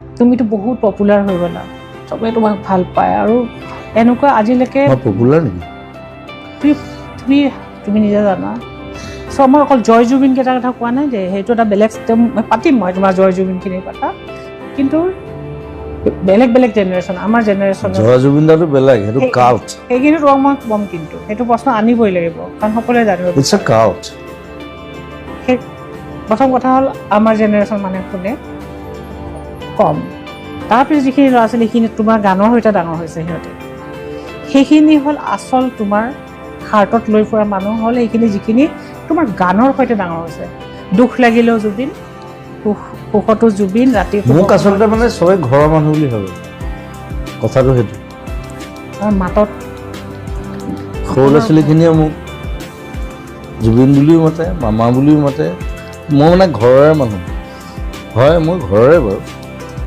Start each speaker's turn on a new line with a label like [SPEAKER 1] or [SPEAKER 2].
[SPEAKER 1] তুমিতো বহুত পপুলাৰ হৈ গ'লা, চবেই তোমাক ভাল পায় আৰু এনেকুৱা আজিলৈকে
[SPEAKER 2] পপুলাৰ নেকি?
[SPEAKER 1] তুমি তুমি নিজে জানা। চ' মই অকল জয় জুবিন কেইটাৰ কথা কোৱা নাই যে সেইটো এটা বেলেগ পাতিম মই তোমাৰ জয় জুবিনখিনিৰ কথা, কিন্তু বেলেগ বেলেগ জেনেৰেশ্যন, আমাৰ জেনেৰেশ্যন
[SPEAKER 2] জয় জুবিন দাটো বেলেগ, সেইটো কাল্ট।
[SPEAKER 1] সেইখিনি তোমাক মই ক'ম, কিন্তু সেইটো প্ৰশ্ন আনিবই লাগিব কাৰণ সকলোৱে জানিব।
[SPEAKER 2] It's a cult.
[SPEAKER 1] সেই প্ৰথম কথা হ'ল আমাৰ জেনেৰেশ্যন মানে শুনে কম, তাৰপিছত যিখিনি ল'ৰা ছোৱালী সেইখিনি তোমাৰ গানৰ সৈতে ডাঙৰ হৈছে সিহঁতে, সেইখিনি হ'ল আচল তোমাৰ হাৰ্টত লৈ ফুৰা মানুহ হ'ল সেইখিনি যিখিনি তোমাৰ গানৰ সৈতে ডাঙৰ হৈছে। দুখ লাগিলেও জুবিন, সুখতো জুবিন, ৰাতি
[SPEAKER 2] মোক আচলতে মানে চবে ঘৰৰ মানুহ বুলি ভাবে, কথাটো সেইটো।
[SPEAKER 1] মাতত
[SPEAKER 2] সৰু ল'ৰা ছোৱালীখিনিয়ে মোক জুবিন বুলিও মাতে, মামা বুলিও মাতে। মই মানে ঘৰৰে মানুহ হয়, মই ঘৰৰে বাৰু।